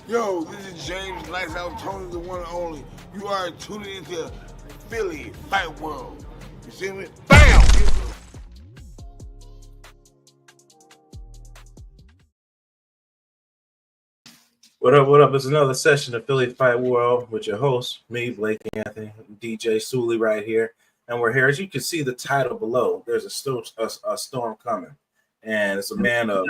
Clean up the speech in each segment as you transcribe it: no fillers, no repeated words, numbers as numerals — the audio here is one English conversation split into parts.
Yo, this is James, Lights Out Tony, the one and only. You are tuning into Philly Fight World. You see me? BAM! What up, what up? It's another session of Philly Fight World with your host, me, Blake Anthony, DJ Sully right here. And we're here. As you can see the title below, there's a storm coming. And it's a man of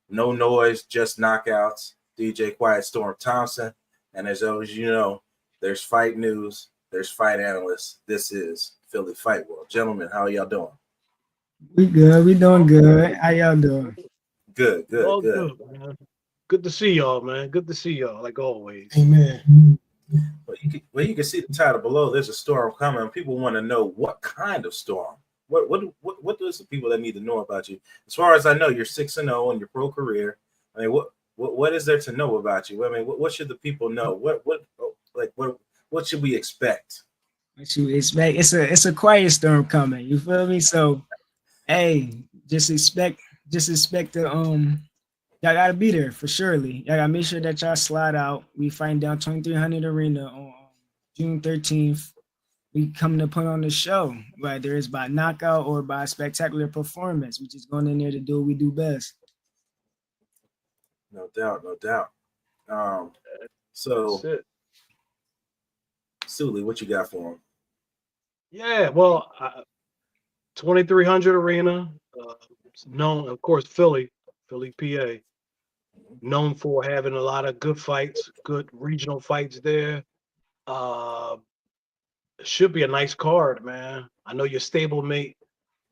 no noise, just knockouts, DJ Quiet Storm Thompson. And as always, you know, there's fight news, there's fight analysts. This is Philly Fight World. Gentlemen, how y'all doing? We good. We doing good. How y'all doing? Good, good, All good. good, man. Good to see y'all, man. Good to see y'all, like always. Amen. Well, you can see the title below. There's a storm coming. People want to know what kind of storm. What does the people that need to know about you? As far as I know, you're 6-0 in your pro career. I mean, what is there to know about you? I mean, what should the people know? What should we expect? What you expect? It's a quiet storm coming. You feel me? So, hey, just expect the y'all gotta be there for surely. Y'all gotta make sure that y'all slide out. We fighting down 2300 Arena on June 13th. We coming to put on the show, whether it's by knockout or by spectacular performance. We just going in there to do what we do best. No doubt, no doubt. That's So, it. Sully, what you got for him? Yeah, well, 2300 Arena, known, of course, Philly, PA, known for having a lot of good fights, good regional fights there. Uh, should be a nice card, man. I know your stablemate.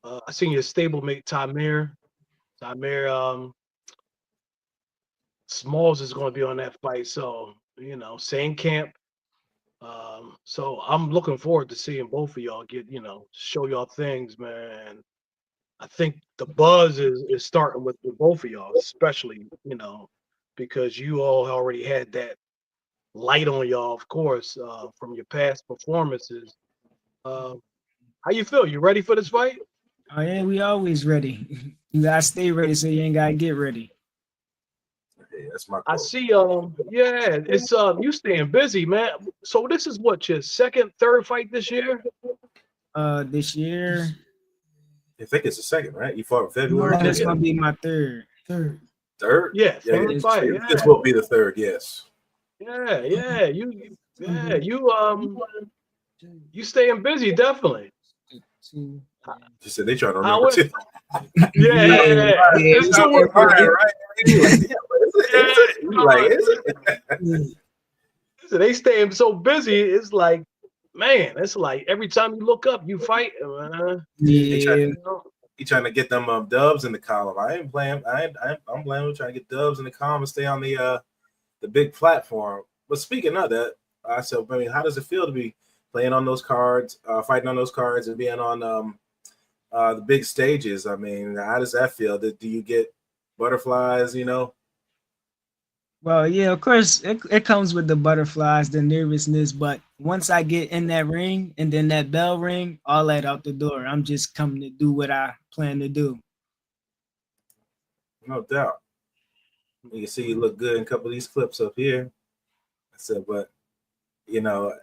I seen your stablemate Tamir. Smalls is going to be on that fight, so same camp. So I'm looking forward to seeing both of y'all get, show y'all things, man. I think the buzz is starting with both of y'all, especially, because you all already had that light on y'all, of course, from your past performances. Uh, how you feel? You ready for this fight? Oh yeah, we always ready. You gotta stay ready so you ain't gotta get ready. Hey, that's my I quote. see. Yeah, it's you staying busy, man. So this is what your second, third fight this year? This year, I think it's the second, right? You fought in February. no, Yeah, that's Yeah. gonna be my third. Third? yeah, Yeah, third It's fight. this Yeah, will be the third. Yes. yeah. You staying busy, definitely. two. She said they trying to remember How it? too. Yeah, Yeah. yeah, It's we two stay of Right, busy. right. You like, yeah, but is it? Is yeah. it? You like, is it? So they staying so busy. It's like, man, it's like every time you look up, you fight. He trying, Yeah, You know? he trying to get them dubs in the column. I ain't playing. I'm playing. Trying to get dubs in the column and stay on the big platform. But speaking of that, I said, I mean, how does it feel to be playing on those cards, fighting on those cards, and being on the big stages? I mean, how does that feel? Do you get butterflies? You know? well, yeah, of course, it comes with the butterflies, the nervousness, but once I get in that ring and then that bell ring, all that out the door. I'm just coming to do what I plan to do. No doubt. You can see you look good in a couple of these clips up here. I said, but you know,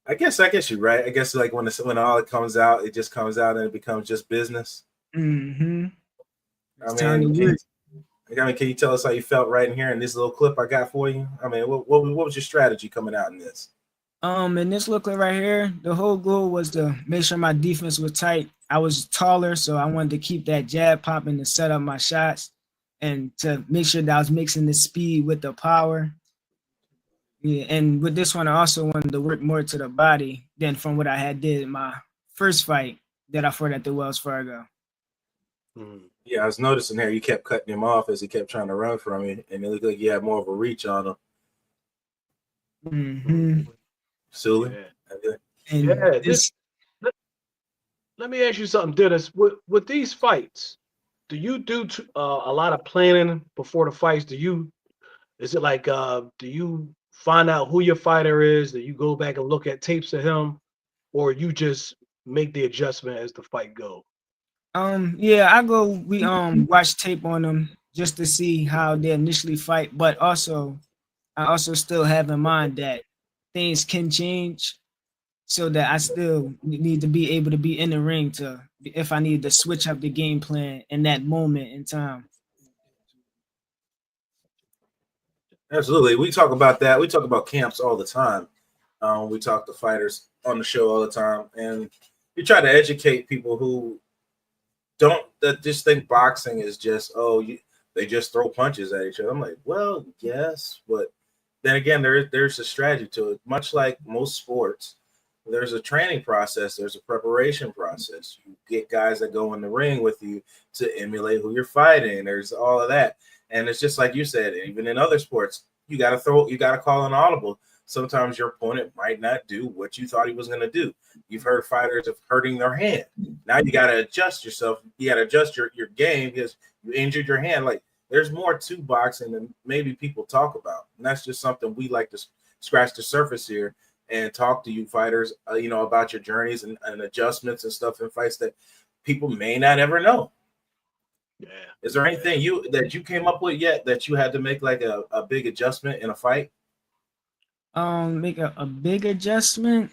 I guess you're right. I guess like when all it comes out, it just comes out and it becomes just business. Mm-hmm. I It's time to mean, work. can you tell us how you felt right in here in this little clip I got for you? I mean, what was your strategy coming out in this? In this look right here, the whole goal was to make sure my defense was tight. I was taller, so I wanted to keep that jab popping to set up my shots and to make sure that I was mixing the speed with the power. Yeah, and with this one, I also wanted to work more to the body than from what I had did in my first fight that I fought at the Wells Fargo. Mhm. Yeah, I was noticing here you kept cutting him off as he kept trying to run from you, and it looked like you had more of a reach on him. Mm-hmm. Sully. Yeah. And Yeah. this, Let, let me ask you something, Dennis. With these fights, do you do a lot of planning before the fights? Is it like do you find out who your fighter is? Do you go back and look at tapes of him, or you just make the adjustment as the fight go? yeah, we watch tape on them just to see how they initially fight. But also, I also still have in mind that things can change, so that I still need to be able to be in the ring to, if I need to switch up the game plan in that moment in time. Absolutely. We talk about that. We talk about camps all the time. We talk to fighters on the show all the time, and we try to educate people who don't, that just think boxing is just, they just throw punches at each other. I'm like, well, yes, but then again, there's a strategy to it. Much like most sports, there's a training process, there's a preparation process. You get guys that go in the ring with you to emulate who you're fighting. There's all of that. And it's just like you said, even in other sports, you got to call an audible. Sometimes your opponent might not do what you thought he was going to do. You've heard fighters of hurting their hand. Now you got to adjust yourself. You got to adjust your game because you injured your hand. Like, there's more to boxing than maybe people talk about. And that's just something we like to scratch the surface here and talk to you fighters, about your journeys and adjustments and stuff in fights that people may not ever know. Yeah. Is there anything that you came up with yet that you had to make like a big adjustment in a fight? Make a big adjustment.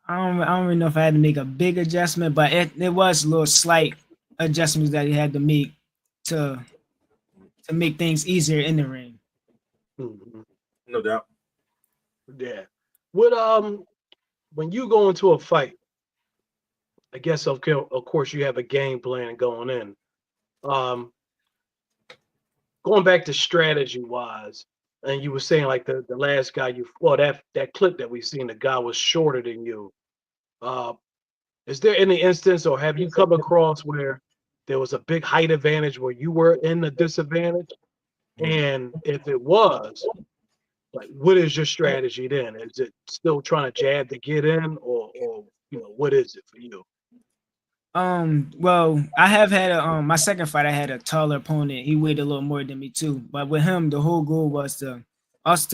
I don't really know if I had to make a big adjustment, but it was little slight adjustments that he had to make to make things easier in the ring. Mm-hmm. No doubt. Yeah. When you go into a fight, I guess of course you have a game plan going in. Going back to strategy wise, and you were saying like the last guy that clip that we seen, the guy was shorter than you. Is there any instance, or have you come across where there was a big height advantage where you were in the disadvantage? And if it was, like, what is your strategy then? Is it still trying to jab to get in, or what is it for you? Well, I have had my second fight. I had a taller opponent. He weighed a little more than me too. But with him, the whole goal was to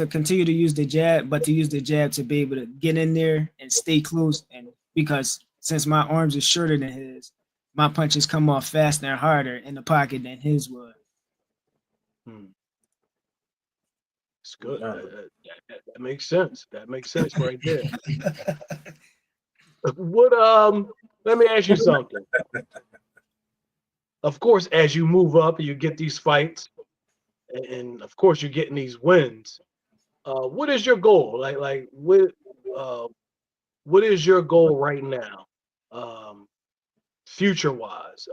continue to use the jab, but to use the jab to be able to get in there and stay close. And because since my arms are shorter than his, my punches come off faster and harder in the pocket than his would. It's good. That makes sense. That makes sense right there. Let me ask you something. Of course, as you move up, you get these fights, and of course, you're getting these wins. What is your goal? What is your goal right now, future wise?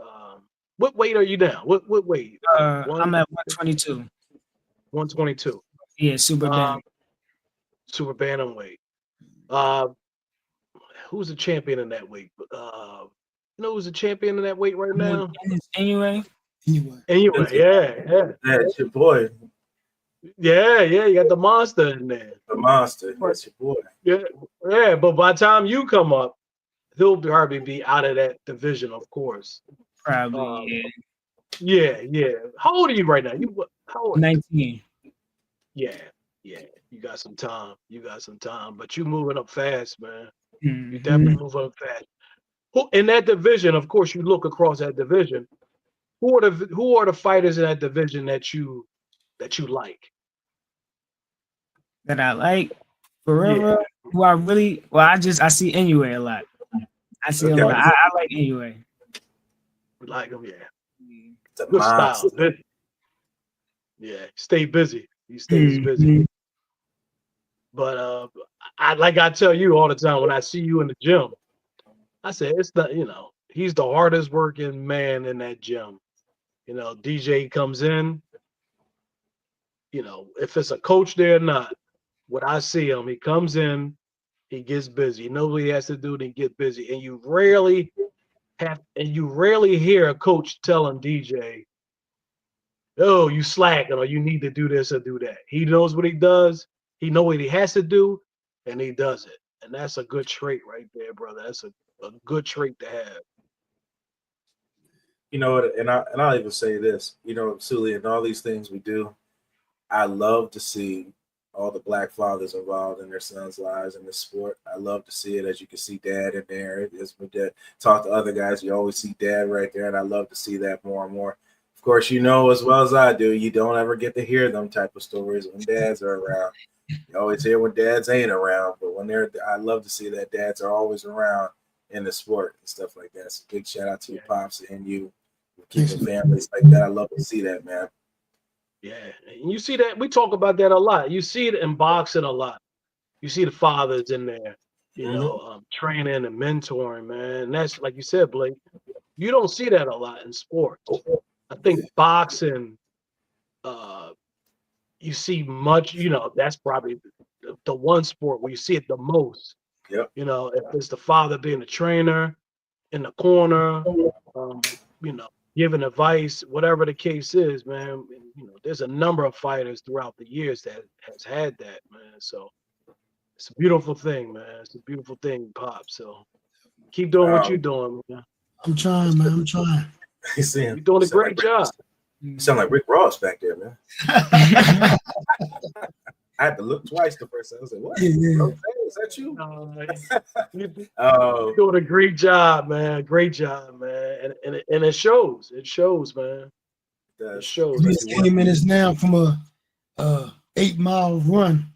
What weight are you now? What weight? I'm at 122. 122. Yeah, super bantam. Super bantamweight. Who's the champion in that weight? Who's the champion in that weight right now? Anyway, yeah. That's your boy. Yeah, you got the monster in there. The monster. That's your boy. Yeah. But by the time you come up, he'll probably be out of that division, of course. Probably. Yeah. How old are you right now? How old? 19. Yeah. You got some time. But you moving up fast, man. Mm-hmm. You definitely move up fast. In that division, of course, you look across that division. Who are the fighters in that division that you like? That I like. Forever. Yeah. Who I really I see Inoue a lot. I see him a lot. I like Inoue. Like him, yeah. Good style. Yeah, stay busy. He stays busy. But I tell you all the time when I see you in the gym, I say it's not, he's the hardest working man in that gym. DJ comes in, if it's a coach there or not, when I see him, he comes in, he gets busy. He knows what he has to do, and he gets busy. And you rarely hear a coach telling DJ, "Oh, you slacking, or you need to do this or do that." He knows what he does. He knows what he has to do, and he does it. And that's a good trait right there, brother. That's a good trait to have. And I'll even say this, Suli, and all these things we do, I love to see all the Black fathers involved in their sons' lives in this sport. I love to see it. As you can see Dad in there. As we talk to other guys, you always see Dad right there, and I love to see that more and more. course, you know as well as I do, you don't ever get to hear them type of stories when dads are around. You always hear when dads ain't around, but when they're, I love to see that dads are always around in the sport and stuff like that. So big shout out to your pops and you keeping families like that. I love to see that, man. Yeah, and you see that we talk about that a lot. You see it in boxing a lot. You see the fathers in there, training and mentoring, man. And that's like you said, Blake. You don't see that a lot in sports. I think boxing, you see much. That's probably the one sport where you see it the most. Yep. If it's the father being a trainer in the corner, giving advice, whatever the case is, man. There's a number of fighters throughout the years that has had that, man. So it's a beautiful thing, man. It's a beautiful thing, Pop. So keep doing what you're doing, man. I'm trying, man. I'm trying. You're doing a great job. You sound like Rick Ross back there, man. I had to look twice the first time. I was like, what? Yeah. Okay, is that you? You're doing a great job, man. Great job, man. And it shows. It shows, man. It shows. We just came in this now from a 8-mile run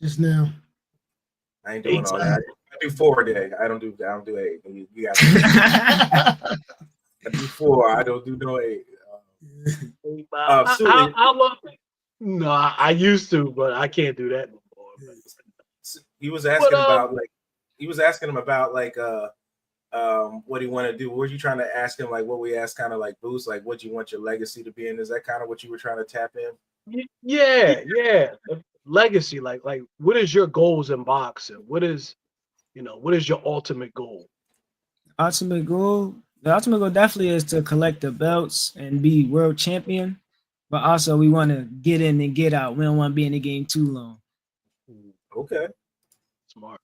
just now. I ain't doing all that. I do 4 a day. I don't do 8. You got I do 4. I don't do no 8. I love it. No, I used to, but I can't do that no more. He was asking about what he want to do. Were you trying to ask him like what we asked kind of like Boost, like what you want your legacy to be in? Is that kind of what you were trying to tap in? Yeah. Legacy, like what is your goals in boxing? What is your ultimate goal? The ultimate goal definitely is to collect the belts and be world champion. But also we want to get in and get out. We don't want to be in the game too long. Okay. Smart.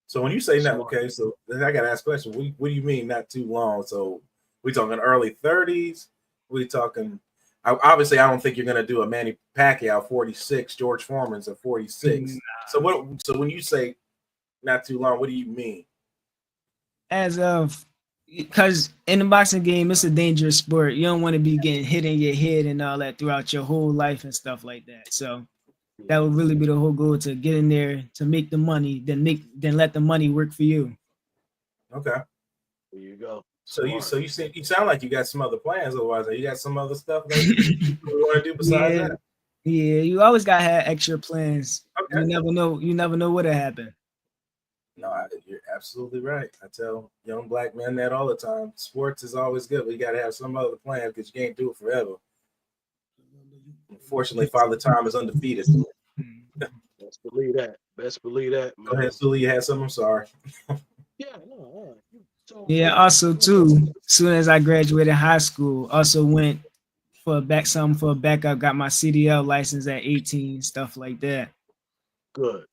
So when you say not okay, so I gotta ask a question. What do you mean not too long? So we talking early 30s? We talking obviously I don't think you're gonna do a Manny Pacquiao 46, George Foreman's at 46. So when you say not too long, what do you mean? As of because in the boxing game, it's a dangerous sport. You don't want to be getting hit in your head and all that throughout your whole life and stuff like that. So that would really be the whole goal, to get in there to make the money, then let the money work for you. Okay. There you go. So you sound like you got some other plans. Otherwise, you got some other stuff that you want to do besides that. Yeah, you always gotta have extra plans. Okay. You never know what'll happen. No, you're absolutely right. I tell young black men that all the time. Sports is always good, but you got to have some other plan because you can't do it forever. Unfortunately, Father Time is undefeated. Best believe that. Man. Go ahead, Sully. You had something? I'm sorry. Also too, as soon as I graduated high school, also went for a backup, got my CDL license at 18, stuff like that. Good.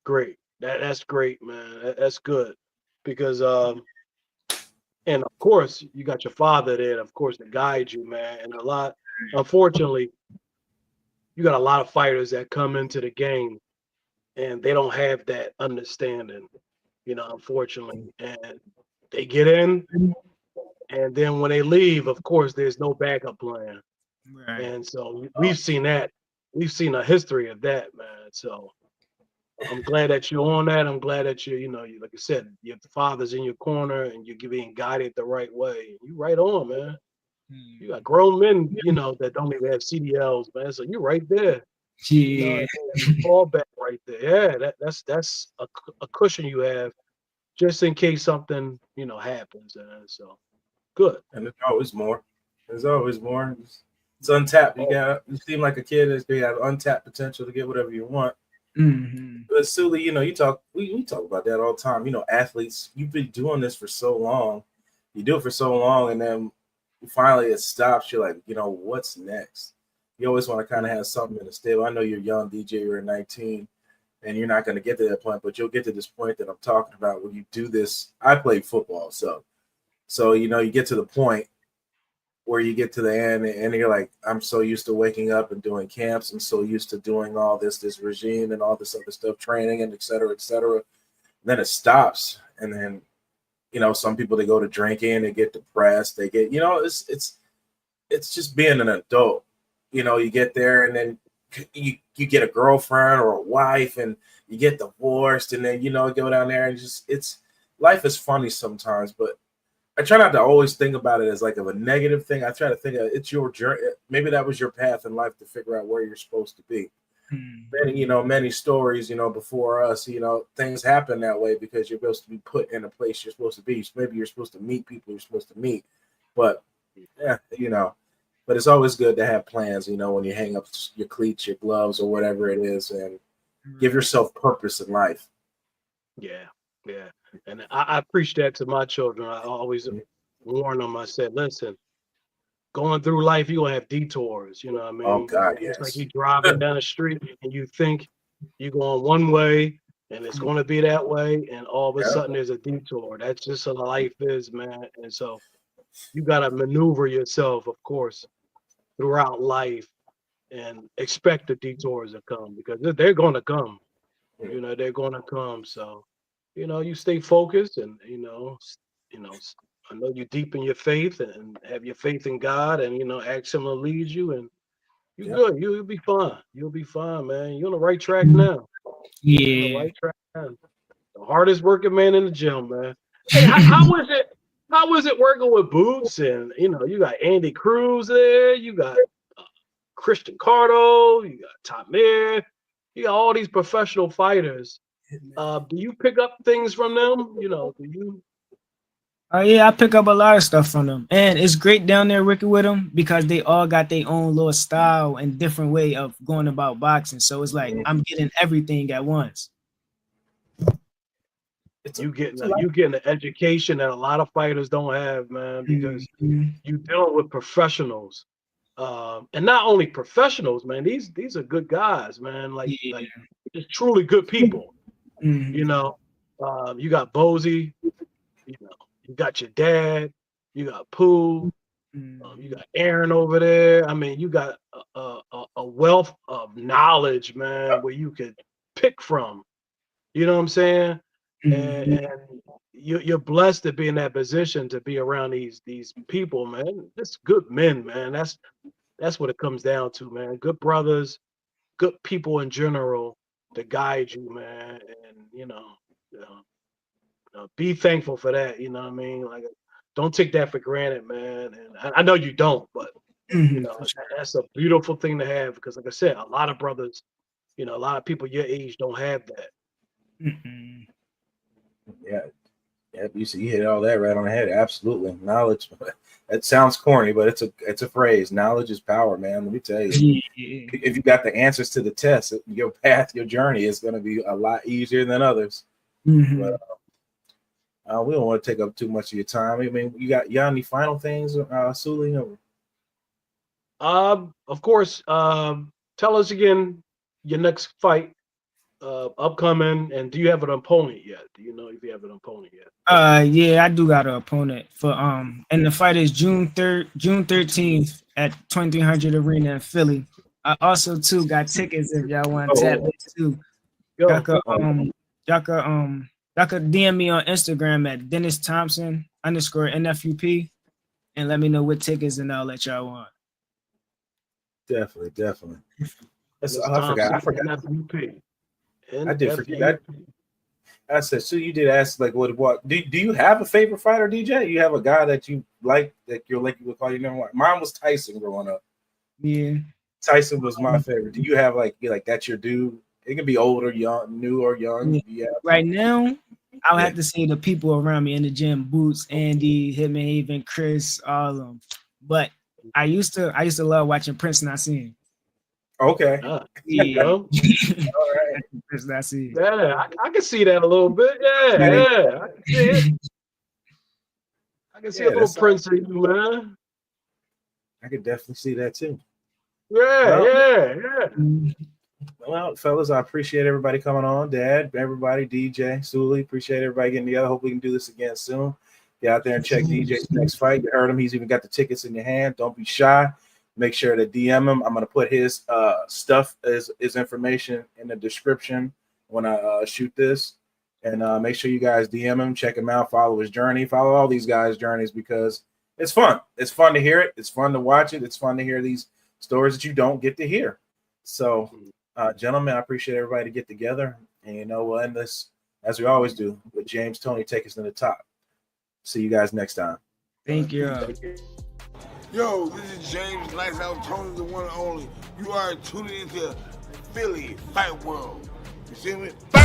Great. That's great, man. That's good. Because and of course you got your father there, of course, to guide you, man. And unfortunately, you got a lot of fighters that come into the game and they don't have that understanding, unfortunately. And they get in, and then when they leave, of course, there's no backup plan. Right. And so we've seen that. We've seen a history of that, man. So I'm glad that you're on that. I'm glad that you like I said, your father's in your corner and you're being guided the right way. You right on, man. You got grown men, that don't even have CDLs, man. So you're right there. Yeah. Fall back right there. Yeah, that's a cushion you have just in case something, happens. So good. And there's always more. It's untapped. You seem like a kid that's you have untapped potential to get whatever you want. Mm-hmm. But Sully, we talk about that all the time. Athletes, you've been doing this for so long. You do it for so long, and then finally it stops. You're like, what's next? You always want to kind of have something in the stable. I know you're young, DJ. You're 19, and you're not going to get to that point, but you'll get to this point that I'm talking about when you do this. I played football, so you get to the point where you get to the end and you're like, I'm so used to waking up and doing camps. I'm so used to doing all this regime and all this other stuff, training and et cetera, et cetera. And then it stops. And then, some people, they go to drinking, they get depressed, they get, it's just being an adult. You get there and then you get a girlfriend or a wife and you get divorced, and then go down there and life is funny sometimes, but I try not to always think about it as like of a negative thing. I try to think of it's your journey. Maybe that was your path in life to figure out where you're supposed to be. Many stories, before us, things happen that way because you're supposed to be put in a place you're supposed to be. Maybe you're supposed to meet people you're supposed to meet, but but it's always good to have plans, when you hang up your cleats, your gloves, or whatever it is, and give yourself purpose in life. Yeah. And I preach that to my children. I always warn them. I said, listen, going through life, you're going to have detours. You know what I mean? Oh, God, It's yes. like you're driving down the street and you think you're going one way and it's going to be that way. And all of a sudden there's a detour. That's just how life is, man. And so you got to maneuver yourself, of course, throughout life and expect the detours to come because they're going to come. They're going to come. So, you stay focused and, I know you deepen your faith and have your faith in God and, ask him to lead you and you're good. You'll be fine. You'll be fine, man. You're on the right track now. You're on the Yeah. right track now. The hardest working man in the gym, man. Hey, how was it? How was it working with Boots? And, you got Andy Cruz there. You got Christian Cardo. You got Tamir. You got all these professional fighters. Do you pick up things from them? Do you? Oh yeah, I pick up a lot of stuff from them, and it's great down there working with them because they all got their own little style and different way of going about boxing. So it's like I'm getting everything at once. You getting an education that a lot of fighters don't have, man, because you dealing with professionals, and not only professionals, man. These are good guys, man. Like just truly good people. You got Bozy. You got your dad. You got Pooh. You got Aaron over there. I mean, you got a wealth of knowledge, man, where you could pick from. You know what I'm saying? And you're blessed to be in that position to be around these people, man. Just good men, man. That's what it comes down to, man. Good brothers, good people in general to guide you, man. And be thankful for that. You know what I mean? Like, don't take that for granted, man. And I know you don't, but that's a beautiful thing to have because, like I said, a lot of brothers, a lot of people your age don't have that. Yeah, you see, you hit all that right on the head. Absolutely, knowledge. It sounds corny, but it's a phrase. Knowledge is power, man. Let me tell you. If you got the answers to the test, your path, your journey is going to be a lot easier than others. But we don't want to take up too much of your time. I mean, you got any final things, Suli? Of course. Tell us again your next fight. Upcoming, and do you have an opponent yet? Do you know if you have an opponent yet? Yeah, I do got an opponent for and the fight is June 13th at 2300 Arena in Philly. I also too got tickets if y'all want to tap it too. Y'all could DM me on Instagram at Dennis Thompson _NFUP and let me know what tickets and I'll let y'all want. Definitely. I forgot. NFUP. I did forget that. I said, so you did ask like what do you have a favorite fighter, DJ? You have a guy that you like that you would call you number one? Mine was Tyson growing up. Yeah. Tyson was my favorite. Do you have like that's your dude? It can be old or young, new or young. Yeah. Right now, I'll have to say the people around me in the gym, Boots, Andy, Hitman Haven, Chris, all of them. But I used to love watching Prince Nassim. Okay. Yeah. All right. That's it. Yeah, I can see that a little bit. Yeah. I can see it. I can see a little Prince in you, man. I could definitely see that too. Yeah. Well, fellas, I appreciate everybody coming on. Dad, everybody, DJ, Suli, appreciate everybody getting together. Hope we can do this again soon. Get out there and check DJ's next fight. You heard him. He's even got the tickets in your hand. Don't be shy. Make sure to DM him. I'm going to put his stuff, his information in the description when I shoot this. And make sure you guys DM him, check him out, follow his journey, follow all these guys' journeys because it's fun. It's fun to hear it. It's fun to watch it. It's fun to hear these stories that you don't get to hear. So, gentlemen, I appreciate everybody to get together. And, we'll end this, as we always do, with James Tony take us to the top. See you guys next time. Thank you. Yo, this is James Lights Out Tony, the one and only. You are tuning into Philly Fight World. You see me? Fight!